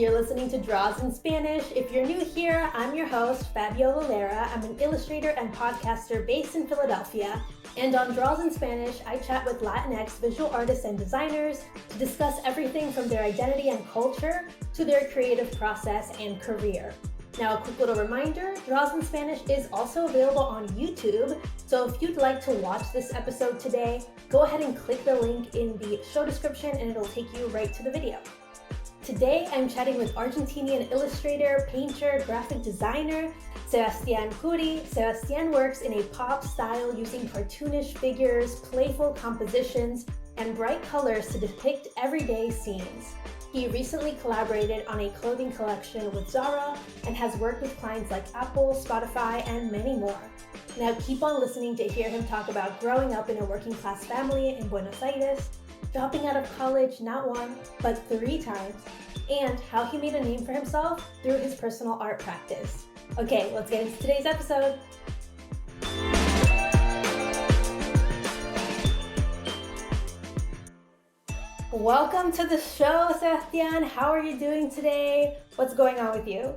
You're listening to Draws in Spanish. If you're new here, I'm your host, Fabiola. I'm an illustrator and podcaster based in Philadelphia. And on Draws in Spanish, I chat with Latinx visual artists and designers to discuss everything from their identity and culture to their creative process and career. Now, a quick little reminder, Draws in Spanish is also available on YouTube, so if you'd like to watch this episode today, go ahead and click the link in the show description and it'll take you right to the video. Today, I'm chatting with Argentinian illustrator, painter, graphic designer, Sebastian Curi. Sebastian works in a pop style using cartoonish figures, playful compositions, and bright colors to depict everyday scenes. He recently collaborated on a clothing collection with Zara and has worked with clients like Apple, Spotify, and many more. Now keep on listening to hear him talk about growing up in a working class family in Buenos Aires, dropping out of college not one, but 3 times, and how he made a name for himself through his personal art practice. Okay, let's get into today's episode. Welcome to the show, Sebastian. How are you doing today? What's going on with you?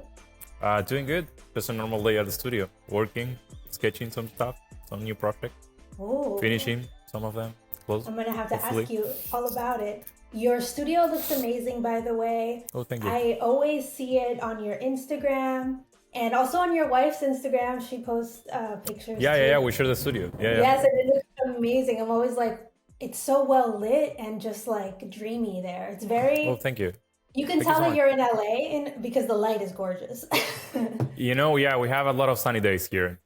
Doing good. Just a normal day at the studio. Working, sketching some stuff, some new projects. Oh. Finishing some of them. Close. I'm going to have to ask you all about it. Your studio looks amazing, by the way. Oh, thank you. I always see it on your Instagram and also on your wife's Instagram. She posts pictures. Yeah. We share the studio. Yeah. Yes, and it looks amazing. I'm always like, it's so well lit and just like dreamy there. It's very... Oh, thank you. You can tell that you're in LA because the light is gorgeous. We have a lot of sunny days here.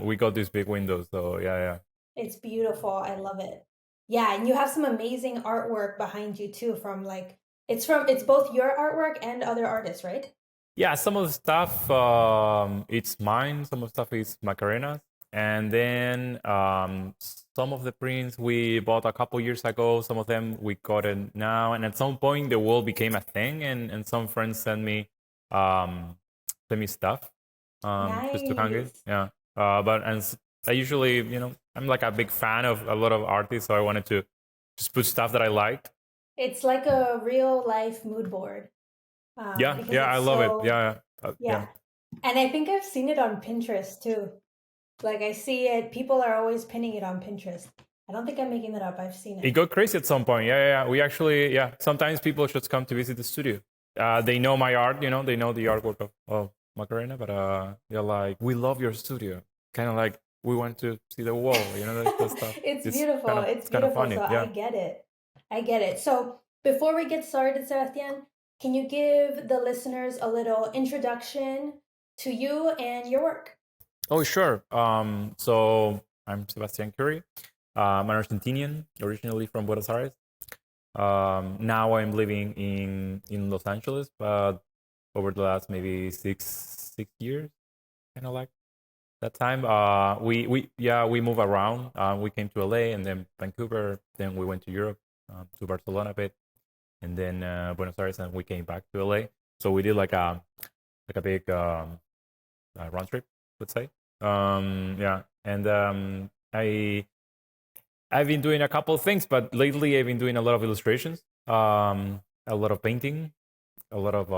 We got these big windows, so yeah. It's beautiful. I love it. Yeah, and you have some amazing artwork behind you too it's both your artwork and other artists, right? Yeah, some of the stuff, it's mine. Some of the stuff is Macarena's. And then some of the prints we bought a couple years ago, some of them we got it now. And at some point, the wall became a thing, and some friends sent me stuff just to hang it. Yeah, and I usually, I'm like a big fan of a lot of artists, so I wanted to just put stuff that I liked. It's like a real life mood board. I love it. Yeah. And I think I've seen it on Pinterest too. Like I see it, people are always pinning it on Pinterest. I don't think I'm making that up. I've seen it. It got crazy at some point. Yeah. We actually, sometimes people just come to visit the studio. They know my art, they know the artwork of Macarena, but they're like, we love your studio. Kind of like, we want to see the wall, that stuff. It's beautiful. It's kind of beautiful. funny. So yeah. I get it. So before we get started, Sebastian, can you give the listeners a little introduction to you and your work? Oh, sure. So I'm Sebastian Curi. I'm an Argentinian, originally from Buenos Aires. Now I'm living in Los Angeles, but over the last maybe six years, kind of like that time. We move around. We came to LA and then Vancouver. Then we went to Europe, to Barcelona a bit, and then Buenos Aires, and we came back to LA. So we did like a big round trip, let's say. And I've been doing a couple of things, but lately I've been doing a lot of illustrations, a lot of painting, a lot of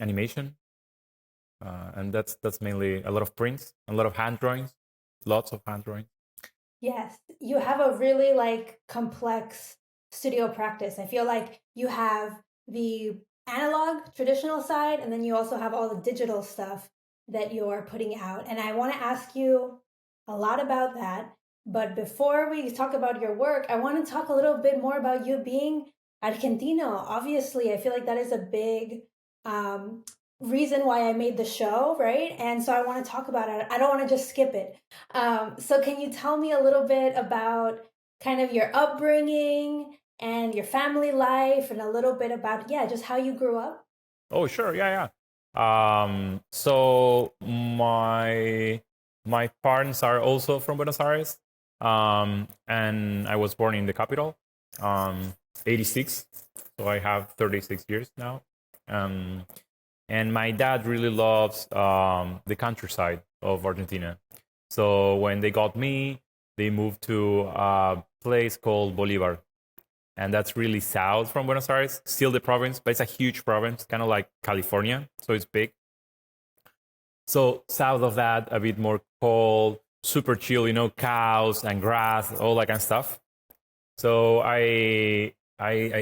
animation, and that's mainly a lot of prints, a lot of hand drawings, lots of hand drawings. Yes, you have a really complex studio practice. I feel like you have the analog traditional side, and then you also have all the digital stuff that you're putting out. And I want to ask you a lot about that. But before we talk about your work, I want to talk a little bit more about you being Argentino. Obviously, I feel like that is a big reason why I made the show, right? And so I want to talk about it. I don't want to just skip it. So can you tell me a little bit about kind of your upbringing and your family life and a little bit about, just how you grew up? Oh, sure. Yeah. So my parents are also from Buenos Aires, and I was born in the capital, 86. So I have 36 years now. And my dad really loves the countryside of Argentina. So when they got me, they moved to a place called Bolivar. and that's really south from Buenos Aires. Still the province, but it's a huge province, kind of like California, so it's big. So south of that, a bit more cold, super chill, cows and grass, all that kind of stuff. So I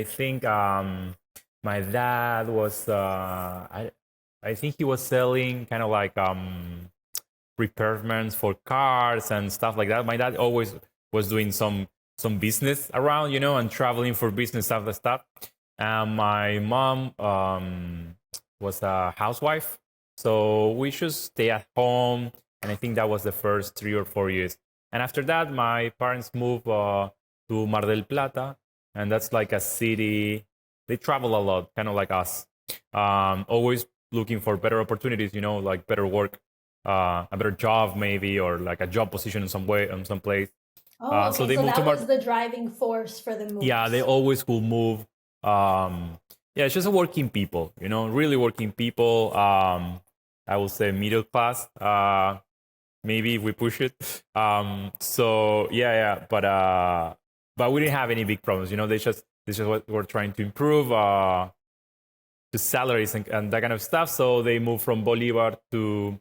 think my dad was I think he was selling kind of like repairments for cars and stuff like that. My dad always was doing some business around, and traveling for business stuff. And my mom was a housewife, so we just stay at home. And I think that was the first 3 or 4 years. And after that, my parents moved to Mar del Plata, and that's like a city. They travel a lot, kind of like us. Always looking for better opportunities, like better work, a better job maybe, or like a job position in some way, in some place. Oh, So okay. they So moved to that was the driving force for the moves. Yeah, they always will move. Yeah, it's just a working people, really working people. I will say middle class. Maybe if we push it. So yeah, but we didn't have any big problems. They just were trying to improve the salaries and that kind of stuff. So they moved from Bolivar to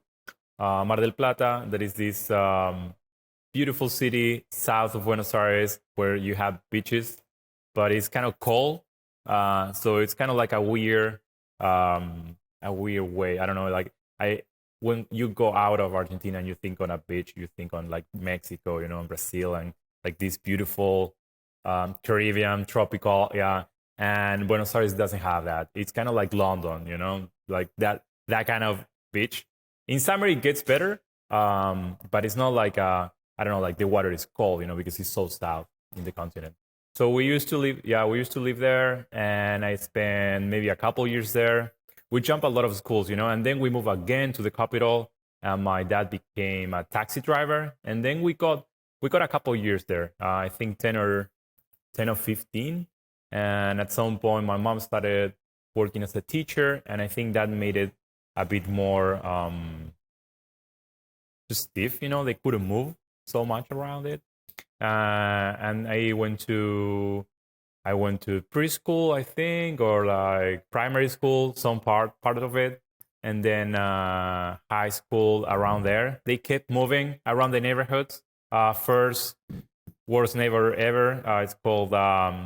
Mar del Plata. That is this beautiful city south of Buenos Aires where you have beaches, but it's kind of cold. So it's kind of like a weird way. I don't know. Like when you go out of Argentina and you think on a beach, you think on like Mexico, Brazil, and like this beautiful Caribbean tropical, yeah. And Buenos Aires doesn't have that. It's kind of like London, like that kind of beach. In summer it gets better, but it's not like I don't know, like the water is cold, because it's so south in the continent. So we used to live there, and I spent maybe a couple years there. We jumped a lot of schools, and then we moved again to the capital, and my dad became a taxi driver, and then we got a couple years there. I think 10 or 15, and at some point my mom started working as a teacher, and I think that made it a bit more just stiff. They couldn't move so much around it, and I went to preschool, I think, or like primary school, some part of it, and then high school around there. They kept moving around the neighborhoods. First, worst neighbor ever. It's called I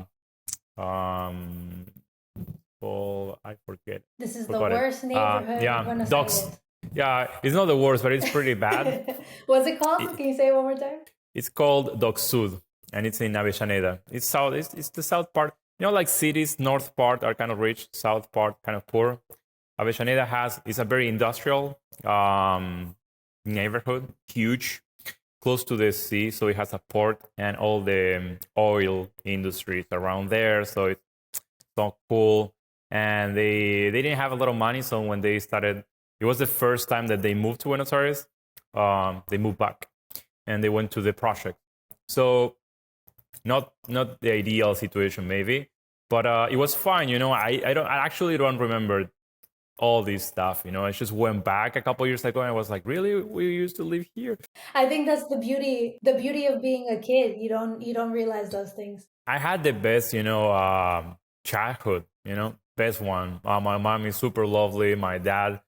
forget. This is the worst neighborhood in Buenos Aires. Yeah, it's not the worst, but it's pretty bad. What's it called? Can you say it one more time? It's called Dock Sud, and it's in Avellaneda. It's south. It's the south part. Like cities, north part are kind of rich, south part kind of poor. Avellaneda is a very industrial neighborhood, huge, close to the sea, so it has a port and all the oil industries around there. So it's so cool. And they didn't have a lot of money, so when they started, it was the first time that they moved to Buenos Aires. They moved back, and they went to the project. So not the ideal situation maybe, but it was fine. I actually don't remember all this stuff. I just went back a couple years ago, and I was like, really, we used to live here. I think that's the beauty of being a kid. You don't realize those things. I had the best childhood, best one. My mom is super lovely. My dad,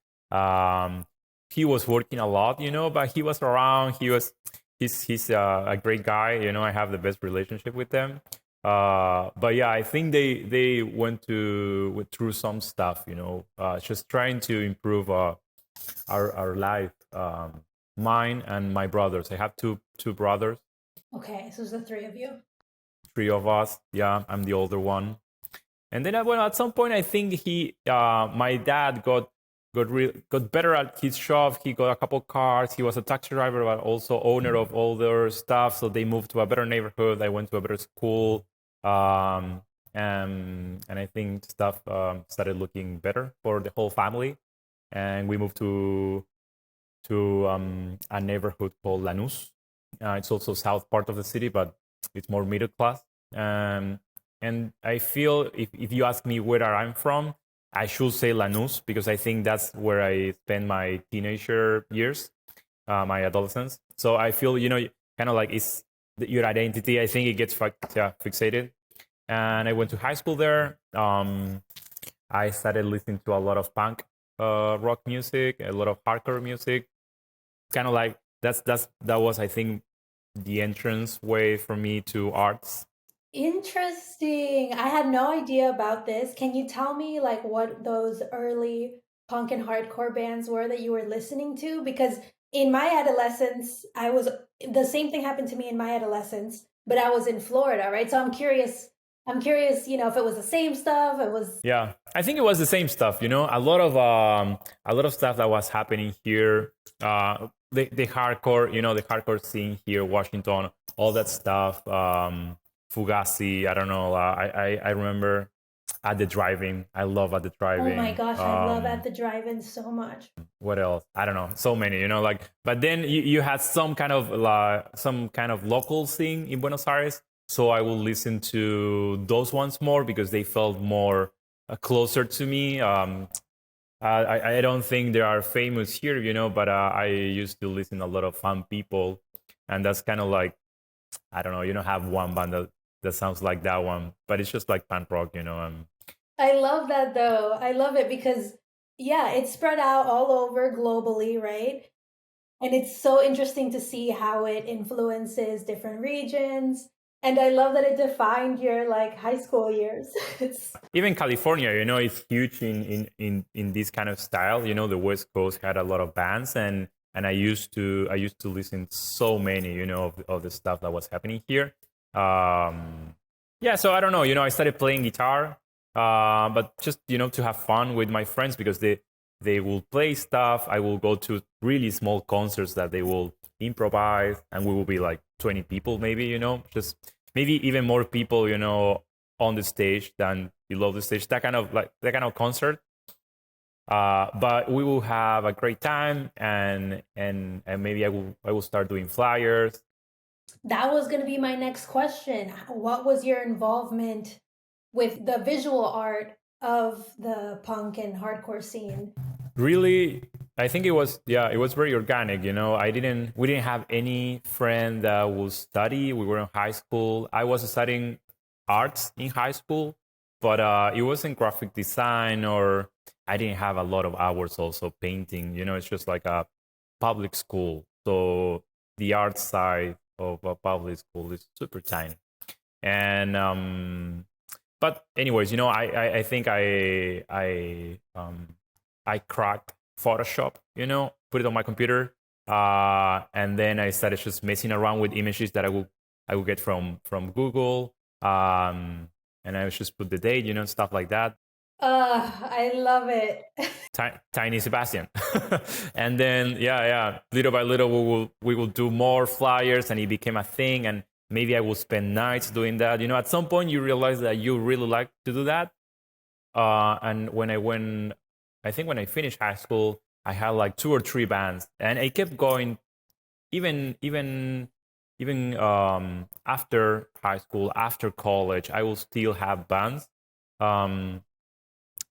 he was working a lot, but he was around. He's a great guy. I have the best relationship with them. But yeah, I think they went through some stuff, just trying to improve our life. Mine and my brothers. I have two brothers. Okay, so it's the three of you. Three of us. Yeah, I'm the older one. And then at some point, I think my dad got better at his job. He got a couple cars. He was a taxi driver, but also owner of all their stuff. So they moved to a better neighborhood. I went to a better school. And I think stuff started looking better for the whole family. And we moved to a neighborhood called Lanús. It's also south part of the city, but it's more middle class. And I feel if you ask me where I'm from, I should say Lanús, because I think that's where I spent my teenager years, my adolescence. So I feel, kind of like it's your identity. I think it gets fixated. and I went to high school there. I started listening to a lot of punk rock music, a lot of hardcore music. Kind of like that was, I think, the entrance way for me to arts. Interesting. I had no idea about this. Can you tell me like what those early punk and hardcore bands were that you were listening to? Because in my adolescence, I was the same thing happened to me in my adolescence, but I was in Florida, right? So I'm curious. I'm curious, if it was the same stuff. It was. Yeah, I think it was the same stuff. A lot of stuff that was happening here. The hardcore, the hardcore scene here, Washington, all that stuff. Fugazi, I don't know. I remember at the drive-in. I love at the drive-in. Oh my gosh, I love At the Drive-In so much. What else? I don't know. So many, like. But then you had some kind of local scene in Buenos Aires. So I will listen to those ones more because they felt more closer to me. I don't think they are famous here, but I used to listen to a lot of fun people, and that's kind of like, I don't know. You don't have one band that sounds like that one, but it's just like punk rock, I love that though. I love it because, yeah, it's spread out all over globally, right? And it's so interesting to see how it influences different regions. And I love that it defined your like high school years. It's Even California, is huge in this kind of style. The West Coast had a lot of bands, and I used to listen so many, of the stuff that was happening here. Yeah, so I don't know, I started playing guitar, but just to have fun with my friends because they will play stuff. I will go to really small concerts that they will improvise, and we will be like 20 people maybe, just maybe even more people, on the stage than below the stage. That kind of concert. But we will have a great time, and maybe I will start doing flyers. That was going to be my next question. What was your involvement with the visual art of the punk and hardcore scene? Really, I think it was very organic. We didn't have any friend that would study. We were in high school. I was studying arts in high school, but it wasn't graphic design, or I didn't have a lot of hours also painting. It's just like a public school, so the art side of a public school is super tiny. And but anyways, I think I cracked Photoshop, put it on my computer, and then I started just messing around with images that I would get from Google, and I would just put the date, stuff like that. I love it. Tiny Sebastian. And then yeah, little by little we will do more flyers, and it became a thing, and maybe I will spend nights doing that. At some point you realize that you really like to do that. And when I think when I finished high school, I had like 2 or 3 bands, and I kept going even after high school, after college, I will still have bands.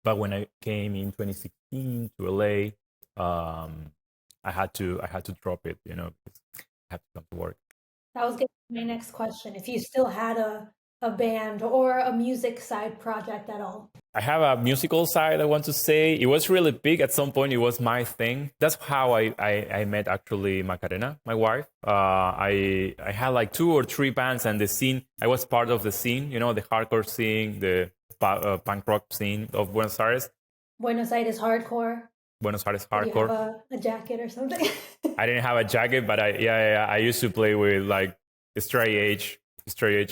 But when I came in 2016 to LA, I had to drop it, because I had to come to work. That was going to be my next question. If you still had a band or a music side project at all. I have a musical side, I want to say. It was really big at some point. It was my thing. That's how I met actually Macarena, my wife. I had like 2 or 3 bands, and the scene, I was part of the scene, the hardcore scene, the punk rock scene of Buenos Aires. Buenos Aires hardcore. Buenos Aires Did you hardcore. have a jacket or something? I didn't have a jacket, but I used to play with like straight edge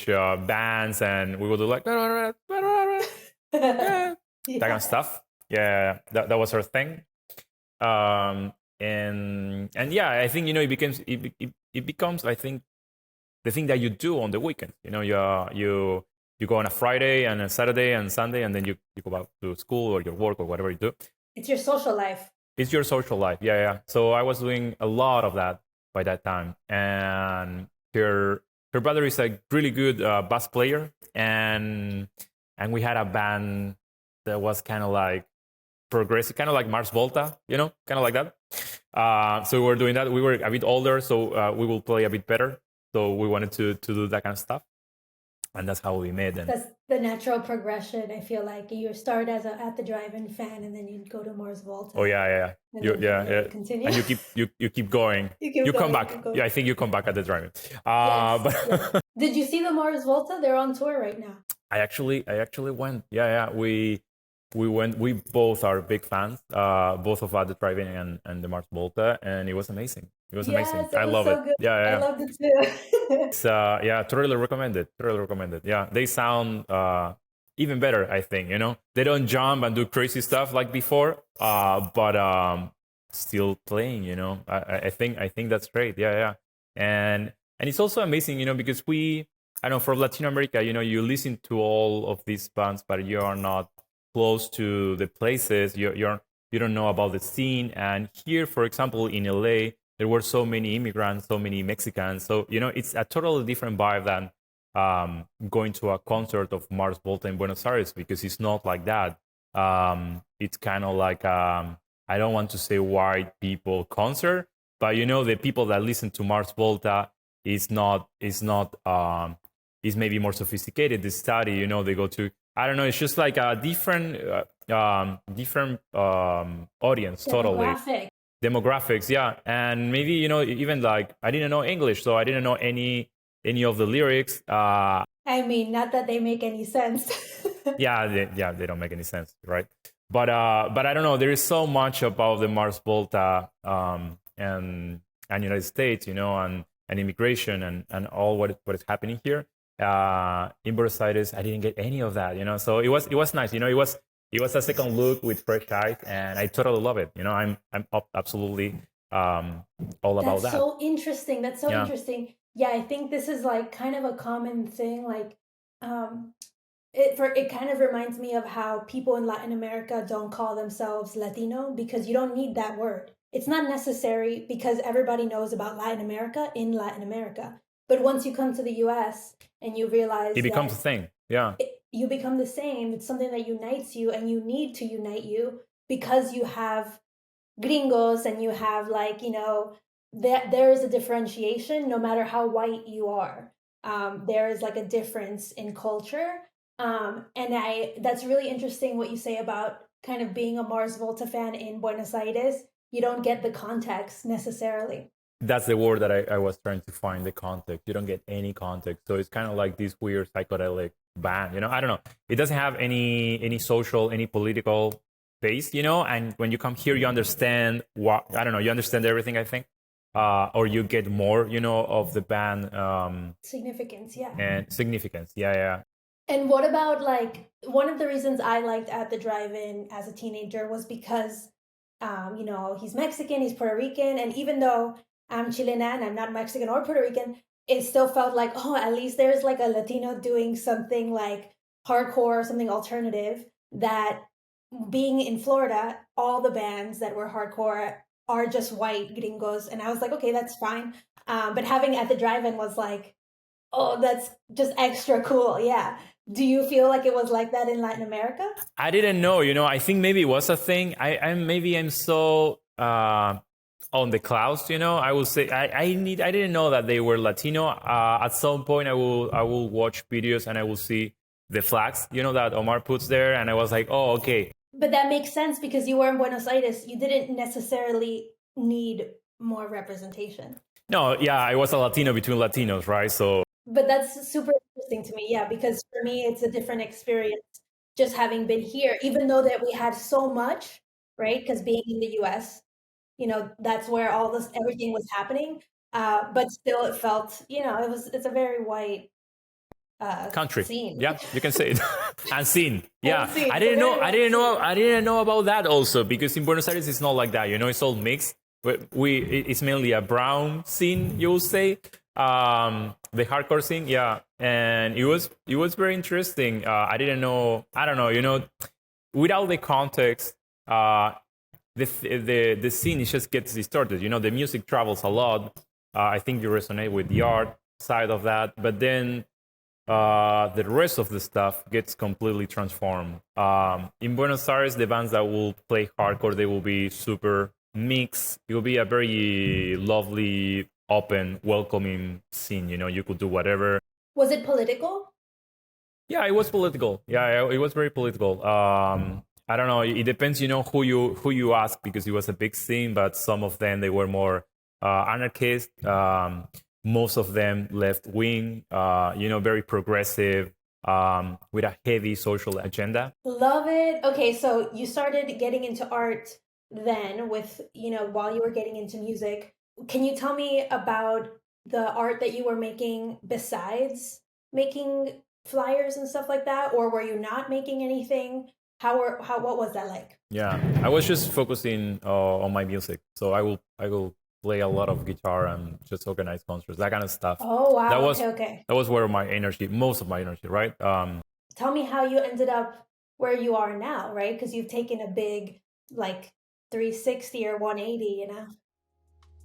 bands, and we would do like that kind of stuff. Yeah, that was our thing. And yeah, I think it becomes I think the thing that you do on the weekend. You go on a Friday and a Saturday and Sunday, and then you go back to school or your work or whatever you do. It's your social life. It's your social life. Yeah. So I was doing a lot of that by that time, and her brother is a really good bass player, and we had a band that was kind of like progressive, kind of like Mars Volta, kind of like that. So we were doing that. We were a bit older, so we will play a bit better. So we wanted to do that kind of stuff. and that's how we met. And That's the natural progression. I feel like you start as a at the drive-in fan, and then you go to Mars oh Volta, yeah, yeah, yeah. and You, then yeah, you yeah. continue. And you keep going. You keep You come going, you back. keep going. Yeah, I think you come back at the driving. Yes, But yes. Did you see the Mars Volta? They're on tour right now. I actually went. Yeah, yeah. We went. We both are big fans. Both of us, the driving and the Mars Volta, and it was amazing. It was amazing. Yes, it I was love so it. good. Yeah, yeah, I yeah. loved it too. It's yeah, totally recommended. Totally recommended. Yeah, they sound even better. I think they don't jump and do crazy stuff like before. But still playing. I think that's great. Yeah, yeah. And it's also amazing. Because I know from Latin America. You listen to all of these bands, but you are not close to the places. You don't know about the scene. And here, for example, in LA, there were so many immigrants, so many Mexicans. So, it's a totally different vibe than going to a concert of Mars Volta in Buenos Aires, because it's not like that. It's kind of like, I don't want to say white people concert, but the people that listen to Mars Volta is maybe more sophisticated. They study, they go to, I don't know, it's just like a different audience, totally. Demographics, yeah. And maybe even like I didn't know English, so I didn't know any of the lyrics. I mean, not that they make any sense. Yeah, they don't make any sense, right? But I don't know. There is so much about the Mars Volta and United States, and immigration and all what is happening here in Buenos Aires. I didn't get any of that, So it was nice, it was a second look with fresh eyes, and I totally love it. I'm absolutely all about that. That's so interesting. That's so interesting. Yeah, I think this is like kind of a common thing. Like, it kind of reminds me of how people in Latin America don't call themselves Latino, because you don't need that word. It's not necessary, because everybody knows about Latin America in Latin America. But once you come to the US and you realize it becomes a thing. Yeah. You become the same. It's something that unites you, and you need to unite you, because you have gringos and you have there is a differentiation no matter how white you are. There is like a difference in culture. And that's really interesting what you say about kind of being a Mars Volta fan in Buenos Aires. You don't get the context necessarily. That's the word that I was trying to find, the context. You don't get any context. So it's kind of like this weird psychedelic band, I don't know. It doesn't have any social, any political base, and when you come here, you understand you understand everything, I think. Or you get more, of the band. Significance, yeah. And significance, yeah. And what about, like, one of the reasons I liked At the Drive-In as a teenager was because, he's Mexican, he's Puerto Rican, and even though I'm Chilean and I'm not Mexican or Puerto Rican, it still felt like, oh, at least there's like a Latino doing something like hardcore, something alternative. That being in Florida, all the bands that were hardcore are just white gringos. And I was like, okay, that's fine. But having At the Drive-In was like, oh, that's just extra cool. Yeah. Do you feel like it was like that in Latin America? I didn't know, I think maybe it was a thing. I'm so on the clouds, I will say I didn't know that they were Latino. At some point I will watch videos and I will see the flags, that Omar puts there, and I was like, oh, okay. But that makes sense, because you were in Buenos Aires. You didn't necessarily need more representation. No, yeah, I was a Latino between Latinos, right? So. But that's super interesting to me, yeah, because for me it's a different experience just having been here, even though that we had so much, right? Because being in the US, that's where everything was happening. But still it felt, it's a very white country scene. Yeah, you can say it. And scene. Yeah. And scene. I didn't know about that also, because in Buenos Aires it's not like that, it's all mixed. It's mainly a brown scene, you will say. The hardcore scene, yeah. And it was very interesting. I didn't know, I don't know, without the context, the scene, it just gets distorted. The music travels a lot. I think you resonate with the art side of that, but then the rest of the stuff gets completely transformed. In Buenos Aires, the bands that will play hardcore, they will be super mixed. It will be a very lovely, open, welcoming scene. You could do whatever. Was it political? Yeah, it was political. Yeah, it was very political. I don't know. It depends, who you ask, because it was a big scene. But some of them, they were more anarchist. Most of them left wing. Very progressive, with a heavy social agenda. Love it. Okay, so you started getting into art then with, while you were getting into music. Can you tell me about the art that you were making besides making flyers and stuff like that? Or were you not making anything? What was that like? Yeah, I was just focusing on my music. So I will play a lot of guitar and just organize concerts, that kind of stuff. Oh, wow. That was Okay, okay. that was where my energy, most of my energy, right? Tell me how you ended up where you are now, right? Because you've taken a big, like, 360 or 180.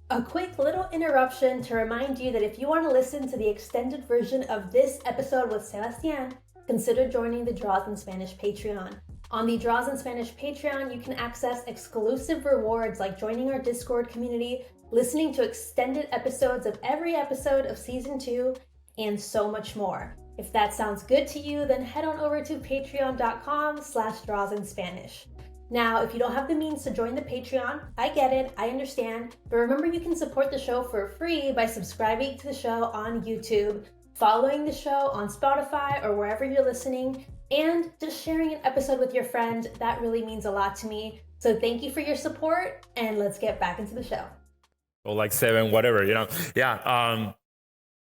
A quick little interruption to remind you that if you want to listen to the extended version of this episode with Sebastian, consider joining the Draws in Spanish Patreon. On the Draws in Spanish Patreon, you can access exclusive rewards like joining our Discord community, listening to extended episodes of every episode of Season 2, and so much more. If that sounds good to you, then head on over to patreon.com/drawsinspanish. Now, if you don't have the means to join the Patreon, I get it, I understand, but remember you can support the show for free by subscribing to the show on YouTube, following the show on Spotify or wherever you're listening, and just sharing an episode with your friend. That really means a lot to me. So thank you for your support, and let's get back into the show. Or like 7, whatever, Yeah.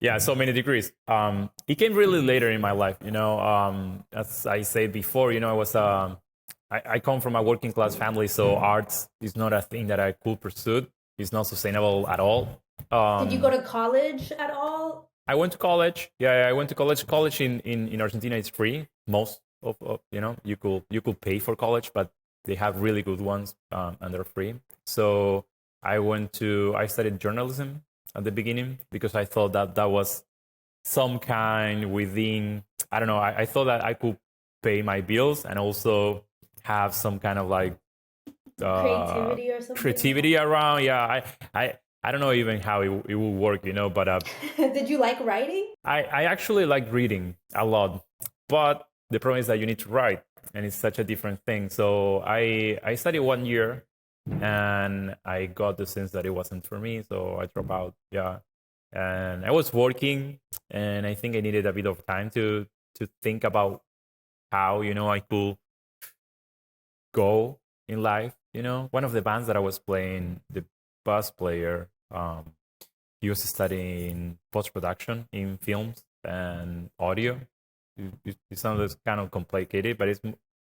Yeah, so many degrees. It came really later in my life, as I said before, I come from a working class family, so arts is not a thing that I could pursue. It's not sustainable at all. Did you go to college at all? I went to college. Yeah, I went to college. College in Argentina is free. Most of you could pay for college, but they have really good ones, and they're free. So I studied journalism at the beginning because I thought that was some kind within, I don't know, I thought that I could pay my bills and also have some kind of like creativity or something. Creativity around. Yeah, I don't know even how it will work, but Did you like writing? I actually like reading a lot, but the problem is that you need to write, and it's such a different thing. So I studied 1 year, and I got the sense that it wasn't for me, so I dropped out. Yeah, and I was working, and I think I needed a bit of time to think about how I could go in life. One of the bands that I was playing, the bass player, he was studying post-production in films and audio. It sounds kind of complicated, but it's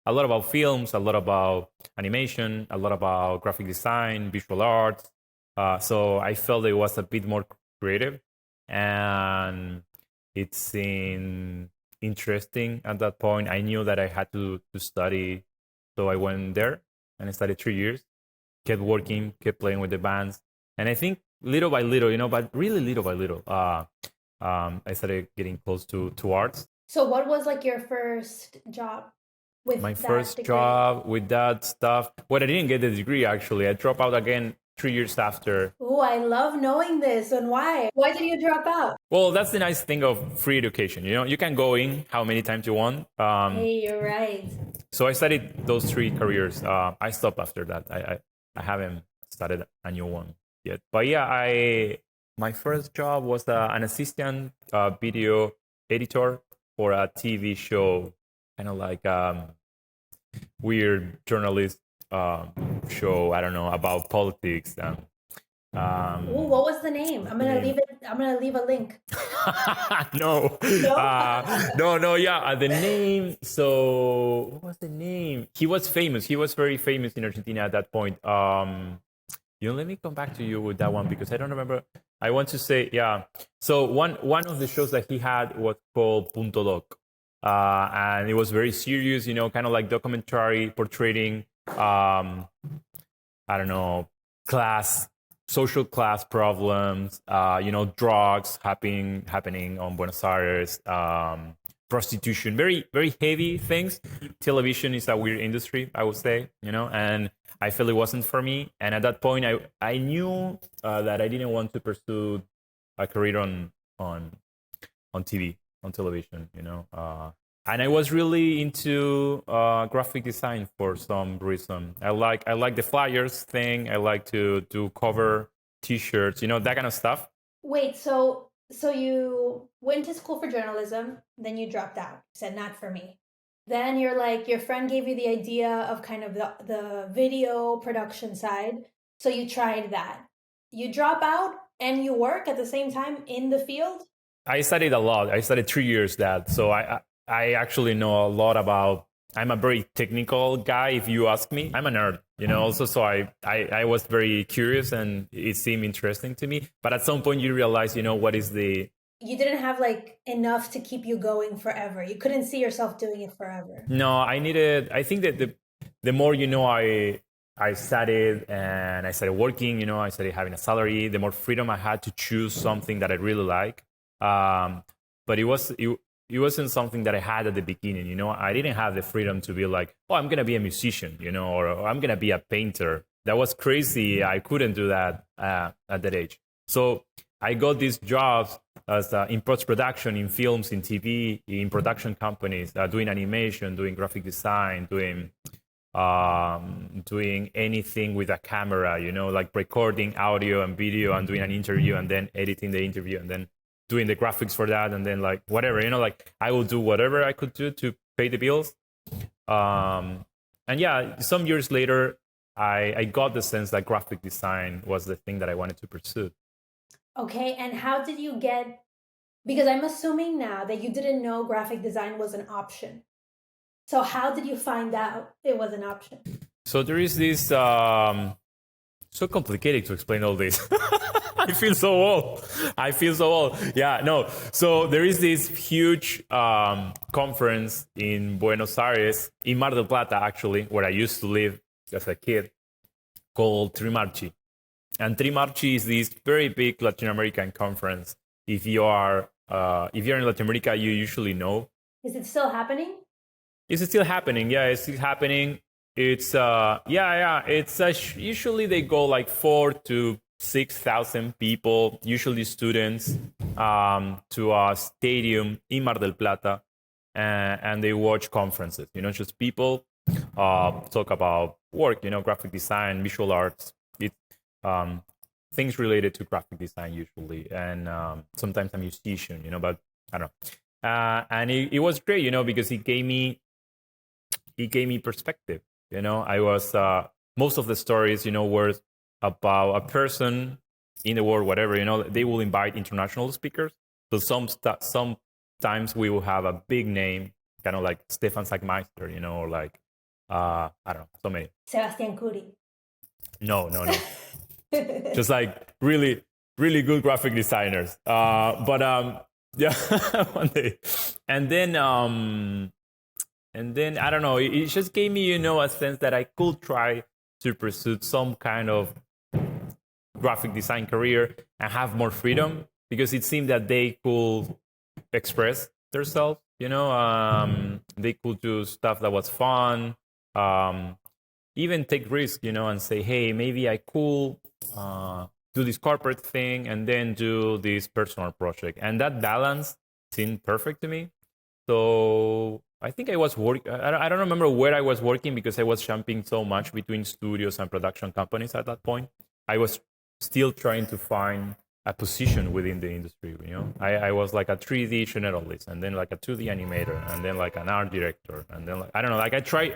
a lot about films, a lot about animation, a lot about graphic design, visual arts. So I felt it was a bit more creative, and it seemed interesting at that point. I knew that I had to study, so I went there and I studied 3 years, kept working, kept playing with the bands. And I think little by little, but really little by little, I started getting close to arts. So what was like your first job with My that first degree? job with that stuff? Well, I didn't get the degree, actually. I dropped out again 3 years after. Oh, I love knowing this. And why? Why did you drop out? Well, that's the nice thing of free education. You can go in how many times you want. Hey, you're right. So I studied those 3 careers. I stopped after that. I haven't started a new one yet. But yeah, my first job was an assistant video editor for a TV show, kind of like weird journalist show. I don't know, about politics. Ooh, what was the name? I'm gonna leave it. I'm gonna leave a link. No, No? no. Yeah, the name. So what was the name? He was famous. He was very famous in Argentina at that point. Let me come back to you with that one because I don't remember. I want to say, yeah. So one of the shows that he had was called Punto Doc, and it was very serious. Kind of like documentary portraying, I don't know, social class problems, drugs happening on Buenos Aires, prostitution, very, very heavy things. Television is a weird industry, I would say, and I feel it wasn't for me. And at that point, I knew that I didn't want to pursue a career on TV, on television, And I was really into graphic design for some reason. I like the flyers thing. I like to do cover T-shirts, that kind of stuff. Wait, so you went to school for journalism, then you dropped out. You said not for me. Then you're like your friend gave you the idea of kind of the video production side, so you tried that. You drop out and you work at the same time in the field? I studied a lot. I studied 3 years that, so I actually know a lot about. I'm a very technical guy. If you ask me, I'm a nerd, also. So I was very curious and it seemed interesting to me. But at some point you realize, what is the. You didn't have like enough to keep you going forever. You couldn't see yourself doing it forever. No, I think that the more, I studied and I started working, I started having a salary, the more freedom I had to choose something that I really like. But it wasn't something that I had at the beginning. I didn't have the freedom to be like, oh, I'm gonna be a musician, or I'm gonna be a painter. That was crazy. I couldn't do that at that age. So I got these jobs as in post-production, in films, in TV, in production companies, doing animation, doing graphic design, doing anything with a camera, like recording audio and video and doing an interview and then editing the interview and then doing the graphics for that and then like whatever, like I will do whatever I could do to pay the bills. And yeah, some years later, I got the sense that graphic design was the thing that I wanted to pursue. Okay, and how did you get, because I'm assuming now that you didn't know graphic design was an option. So how did you find out it was an option? So there is this, so complicated to explain all this. I feel so old. Yeah, no. So there is this huge conference in Buenos Aires, in Mar del Plata, actually, where I used to live as a kid, called Trimarchi. And Trimarchi is this very big Latin American conference. If you're in Latin America, you usually know. Is it still happening? Is it still happening? Yeah, it's still happening. It's It's usually they go like 4,000 to 6,000 people, usually students, to a stadium in Mar del Plata, and they watch conferences. Just people talk about work. Graphic design, visual arts, things related to graphic design usually, and sometimes a musician. But I don't know. And it was great, because it gave me perspective. I was most of the stories, were about a person in the world, whatever. They will invite international speakers. So sometimes we will have a big name, kind of like Stefan Sackmeister, or like I don't know, so many. Sebastian Curi. No. Just like really, really good graphic designers. But yeah, one day, and then I don't know. It just gave me, a sense that I could try to pursue some kind of graphic design career and have more freedom, because it seemed that they could express themselves. They could do stuff that was fun, even take risks, and say, hey, maybe I could do this corporate thing and then do this personal project. And that balance seemed perfect to me. So I think I was working. I don't remember where I was working, because I was jumping so much between studios and production companies at that point. I was still trying to find a position within the industry. I was like a 3D generalist, and then like a 2D animator, and then like an art director, and then like, I don't know. Like I try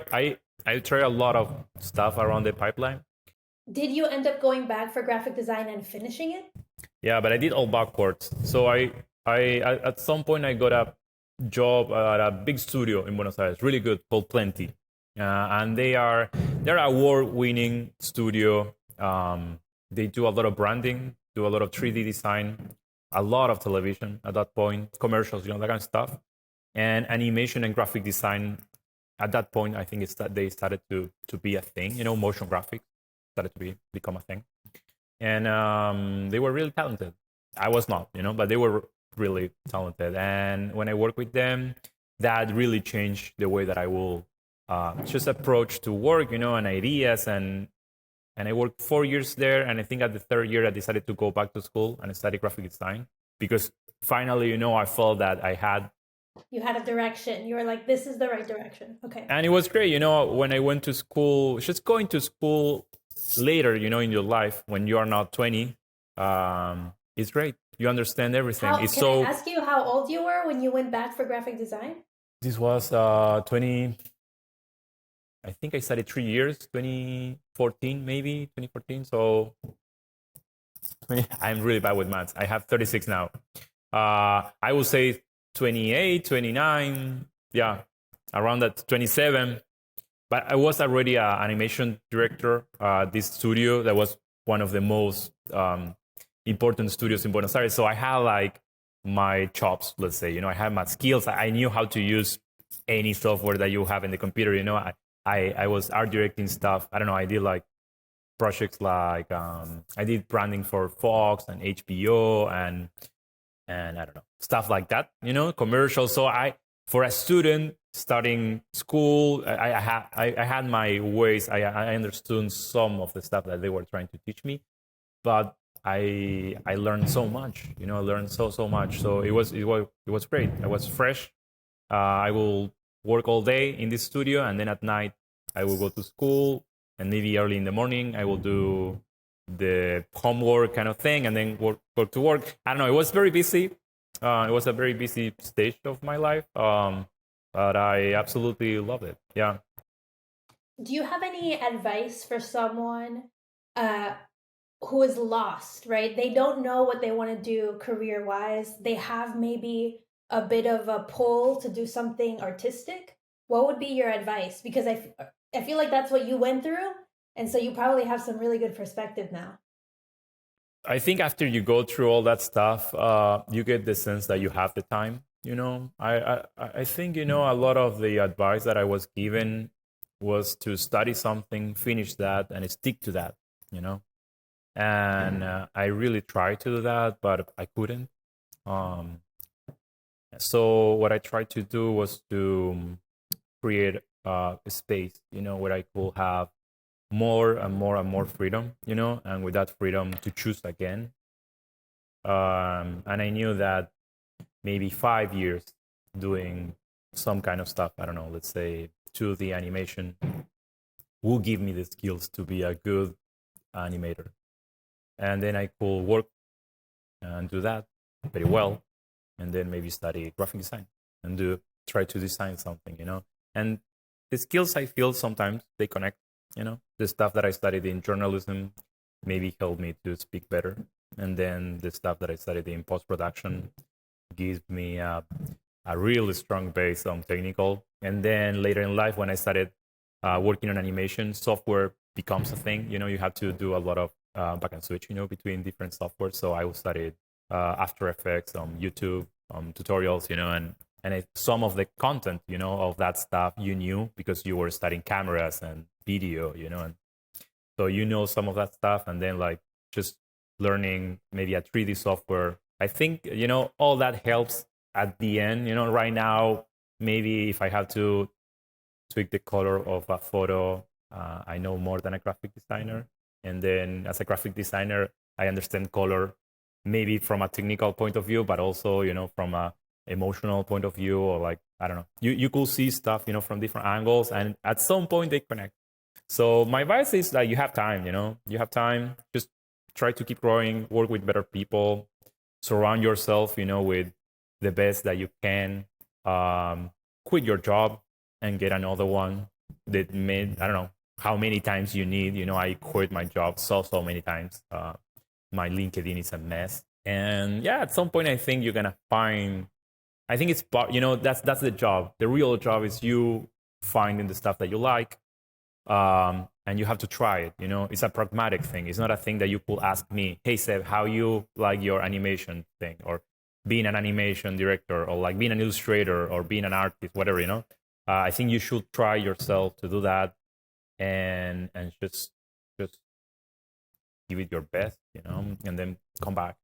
a lot of stuff around the pipeline. Did you end up going back for graphic design and finishing it? Yeah, but I did all backwards. So I at some point I got a job at a big studio in Buenos Aires, really good, called Plenty, and they're award-winning studio. They do a lot of branding, do a lot of 3D design, a lot of television at that point, commercials, that kind of stuff, and animation and graphic design. At that point, I think it's that they started to be a thing. Motion graphics started to become a thing, and they were really talented. I was not, but they were really talented. And when I worked with them, that really changed the way that I will just approach to work, and ideas. And I worked 4 years there. And I think at the third year, I decided to go back to school and study graphic design, because finally, I felt that I had You had a direction. You were like, this is the right direction. Okay. And it was great, when I went to school, just going to school later, in your life when you are not 20, it's great. You understand everything. It's Can I so. ask you how old you were when you went back for graphic design? This was 20. I think I studied 3 years, 2014, maybe 2014. So 20, I'm really bad with maths. I have 36 now. I would say 28, 29. Yeah, around that 27. But I was already an animation director. This studio that was one of the most important studios in Buenos Aires. So I had like my chops, let's say. I had my skills. I knew how to use any software that you have in the computer. I was art directing stuff. I don't know. I did like projects like I did branding for Fox and HBO and I don't know, stuff like that. Commercials. So for a student starting school, I had my ways. I understood some of the stuff that they were trying to teach me, but I learned so much. I learned so much. So it was great. I was fresh. I will work all day in this studio, and then at night I will go to school, and maybe early in the morning I will do the homework kind of thing, and then go to work. I don't know. It was very busy. It was a very busy stage of my life, but I absolutely love it. Yeah. Do you have any advice for someone who is lost, right? They don't know what they want to do career-wise. They have maybe a bit of a pull to do something artistic. What would be your advice? Because I feel like that's what you went through, and so you probably have some really good perspective now. I think after you go through all that stuff, you get the sense that you have the time. I think a lot of the advice that I was given was to study something, finish that, and stick to that. And I really tried to do that, but I couldn't. So what I tried to do was to create a space, where I could have more and more and more freedom, and with that freedom to choose again. And I knew that maybe 5 years doing some kind of stuff, I don't know, let's say 2D animation, will give me the skills to be a good animator. And then I could work and do that very well, and then maybe study graphic design and try to design something, And the skills, I feel sometimes they connect. The stuff that I studied in journalism maybe helped me to speak better, and then the stuff that I studied in post-production gives me a really strong base on technical. And then later in life, when I started working on animation, software becomes a thing. You have to do a lot of back and switch, between different software. So I studied After Effects on YouTube, tutorials, and some of the content, of that stuff you knew because you were studying cameras and video, and so some of that stuff, and then like just learning maybe a 3D software. I think all that helps at the end. Right now, maybe if I have to tweak the color of a photo, I know more than a graphic designer. And then as a graphic designer, I understand color maybe from a technical point of view, but also from a emotional point of view, or like, I don't know, you could see stuff from different angles, and at some point they connect. So my advice is that you have time. You have time. Just try to keep growing, work with better people, surround yourself with the best that you can. Quit your job and get another one that I don't know how many times you need. I quit my job so many times. My LinkedIn is a mess, and yeah, at some point I think you're gonna find. I think it's that's the job. The real job is you finding the stuff that you like, and you have to try it. It's a pragmatic thing. It's not a thing that you could ask me, hey Seb, how you like your animation thing, or being an animation director, or like being an illustrator, or being an artist, whatever. I think you should try yourself to do that, and just give it your best, and then come back.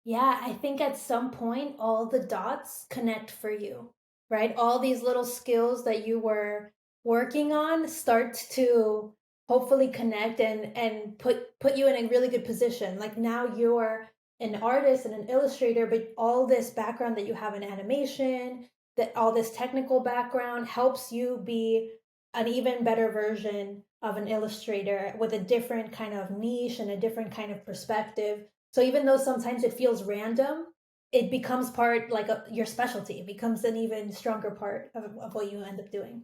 Yeah, I think at some point all the dots connect for you, right? All these little skills that you were working on start to hopefully connect and put you in a really good position. Like now you're an artist and an illustrator, but all this background that you have in animation, that all this technical background helps you be an even better version of an illustrator with a different kind of niche and a different kind of perspective. So even though sometimes it feels random, it becomes part like your specialty. It becomes an even stronger part of what you end up doing.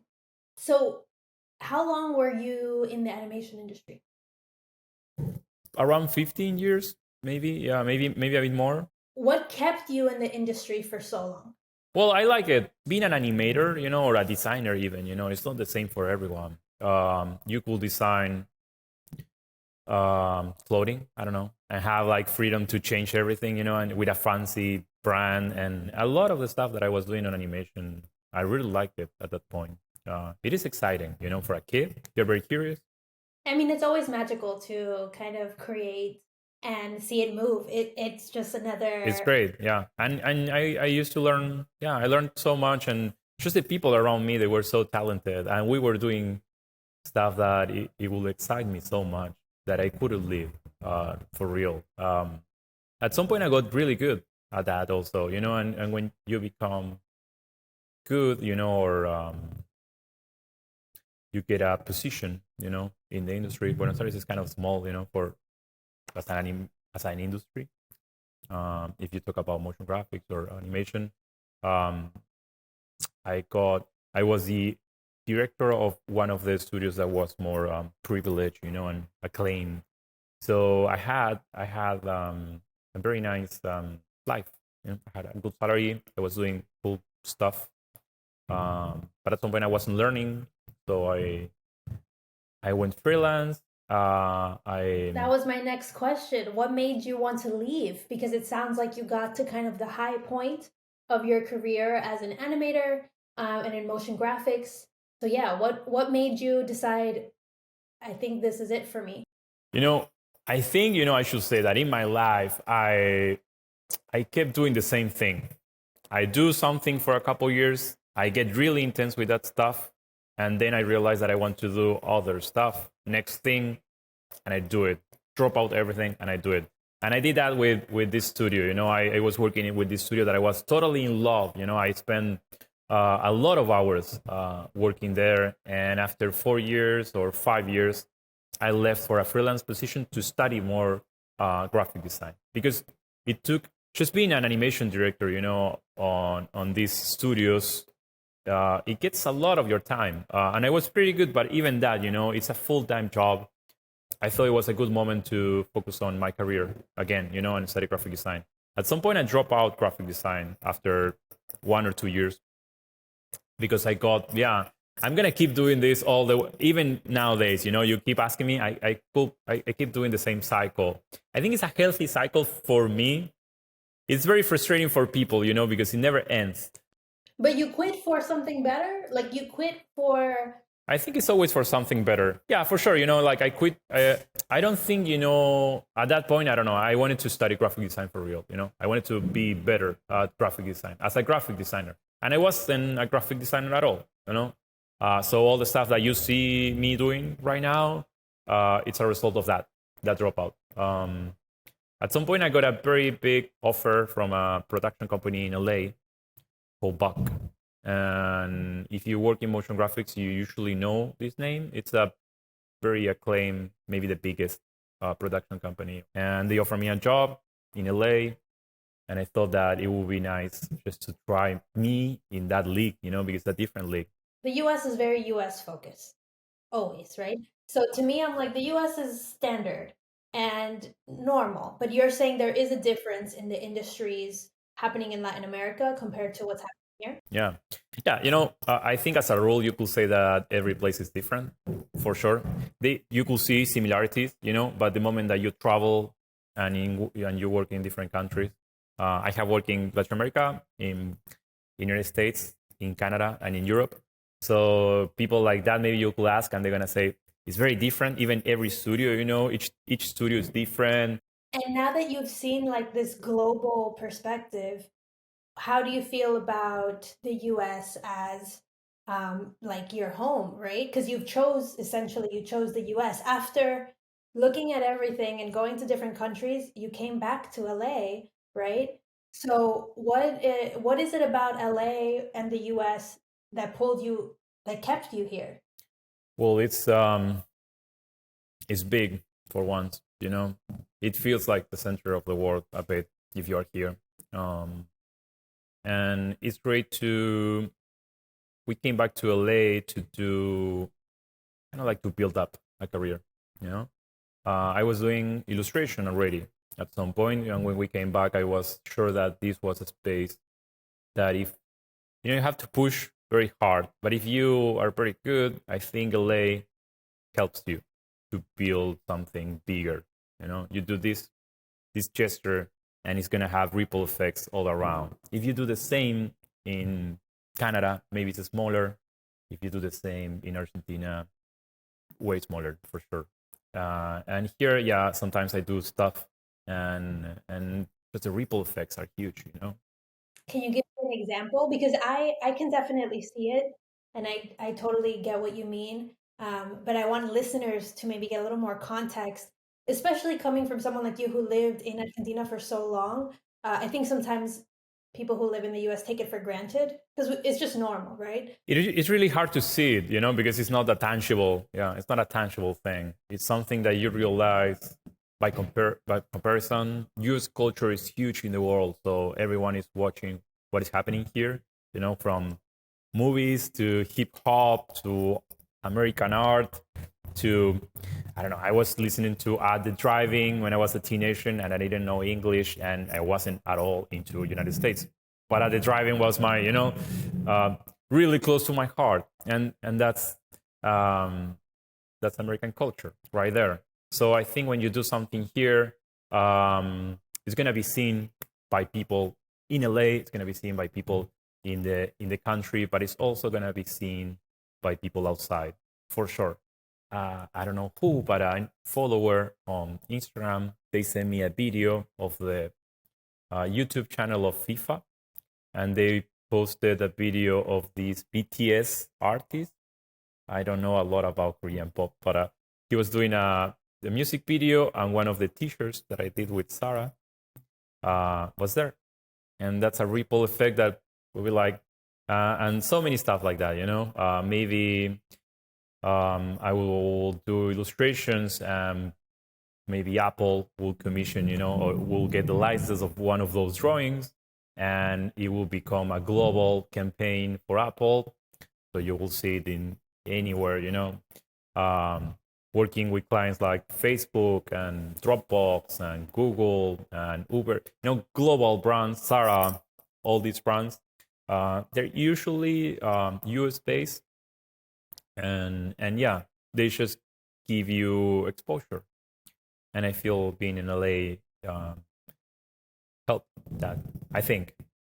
So how long were you in the animation industry? Around 15 years, maybe. Yeah, maybe a bit more. What kept you in the industry for so long? Well, I like it. Being an animator, or a designer even, it's not the same for everyone. You could design clothing, I don't know, and have like freedom to change everything, and with a fancy brand. And a lot of the stuff that I was doing on animation, I really liked it at that point. It is exciting, for a kid. You're very curious. I mean, it's always magical to kind of create and see it move. It's just another. It's great, yeah. And I used to learn. Yeah, I learned so much, and just the people around me, they were so talented, and we were doing stuff that it will excite me so much that I couldn't live for real. At some point, I got really good at that also, and when you become good, or you get a position, in the industry. Buenos Aires is kind of small, for as an industry. If you talk about motion graphics or animation, I was the director of one of the studios that was more privileged, and acclaimed. So I had a very nice life. I had a good salary. I was doing cool stuff. But at some point I wasn't learning, so I went freelance. That was my next question. What made you want to leave? Because it sounds like you got to kind of the high point of your career as an animator and in motion graphics. So yeah, what made you decide, I think this is it for me? I think, I should say that in my life, I kept doing the same thing. I do something for a couple years. I get really intense with that stuff. And then I realize that I want to do other stuff. Next thing, and I do it. Drop out everything, and I do it. And I did that with this studio. I was working with this studio that I was totally in love. I spent a lot of hours working there. And after 4 years or 5 years, I left for a freelance position to study more graphic design, because it took just being an animation director, on these studios. It gets a lot of your time, and I was pretty good, but even that, it's a full-time job. I thought it was a good moment to focus on my career again, and study graphic design. At some point, I dropped out graphic design after 1 or 2 years, because I got, I'm gonna keep doing this even nowadays. You keep asking me, I keep doing the same cycle. I think it's a healthy cycle for me. It's very frustrating for people, because it never ends. But you quit for something better? Like you quit for... I think it's always for something better. Yeah, for sure. Like I quit. I don't think, at that point, I don't know. I wanted to study graphic design for real. I wanted to be better at graphic design as a graphic designer. And I wasn't a graphic designer at all, So all the stuff that you see me doing right now, it's a result of that dropout. At some point, I got a very big offer from a production company in LA called Buck. And if you work in motion graphics, you usually know this name. It's a very acclaimed, maybe the biggest production company. And they offered me a job in LA. And I thought that it would be nice just to try me in that league, because it's a different league. The US is very US focused, always, right? So to me, I'm like, the US is standard and normal. But you're saying there is a difference in the industries happening in Latin America compared to what's happening here? Yeah. I think as a rule, you could say that every place is different, for sure. You could see similarities, but the moment that you travel and you work in different countries, I have worked in Latin America, in United States, in Canada, and in Europe. So people like that, maybe you could ask, and they're gonna say it's very different. Even every studio, each studio is different. And now that you've seen like this global perspective, how do you feel about the US as like your home, right? Because you chose the US after looking at everything and going to different countries. You came back to LA, right? So what is it about LA and the US that pulled you, that kept you here? Well, it's big for once. It feels like the center of the world a bit if you are here. Um, and it's great to. We came back to LA to do kind of like to build up a career. You know, I was doing illustration already at some point, and when we came back, I was sure that this was a space that if you have to push very hard, but if you are very good, I think LA helps you to build something bigger. You do this gesture, and it's gonna have ripple effects all around. If you do the same in Canada, maybe it's smaller. If you do the same in Argentina, way smaller for sure. And here, yeah, sometimes I do stuff, and just the ripple effects are huge. Can you give me an example? Because I can definitely see it, and I totally get what you mean. But I want listeners to maybe get a little more context, especially coming from someone like you who lived in Argentina for so long. I think sometimes people who live in the US take it for granted because it's just normal, right? It's really hard to see it, because it's not a tangible. Yeah, it's not a tangible thing. It's something that you realize by comparison. U.S. culture is huge in the world, so everyone is watching what is happening here. From movies to hip hop to American art to I don't know. I was listening to the driving when I was a teenager, and I didn't know English, and I wasn't at all into United States. But the driving was my, uh, really close to my heart, and that's American culture right there. So I think when you do something here, it's gonna be seen by people in LA. It's gonna be seen by people in the country, but it's also gonna be seen by people outside for sure. I don't know who, but a follower on Instagram, they sent me a video of the YouTube channel of FIFA, and they posted a video of this BTS artist. I don't know a lot about Korean pop, but he was doing the music video, and one of the T-shirts that I did with Zara was there, and that's a ripple effect that will be like, and so many stuff like that. Maybe I will do illustrations, and maybe Apple will commission, or will get the license of one of those drawings, and it will become a global campaign for Apple. So you will see it in anywhere, working with clients like Facebook and Dropbox and Google and Uber, global brands, Zara, all these brands. They're usually US based, and yeah, they just give you exposure. And I feel being in LA helped that, I think.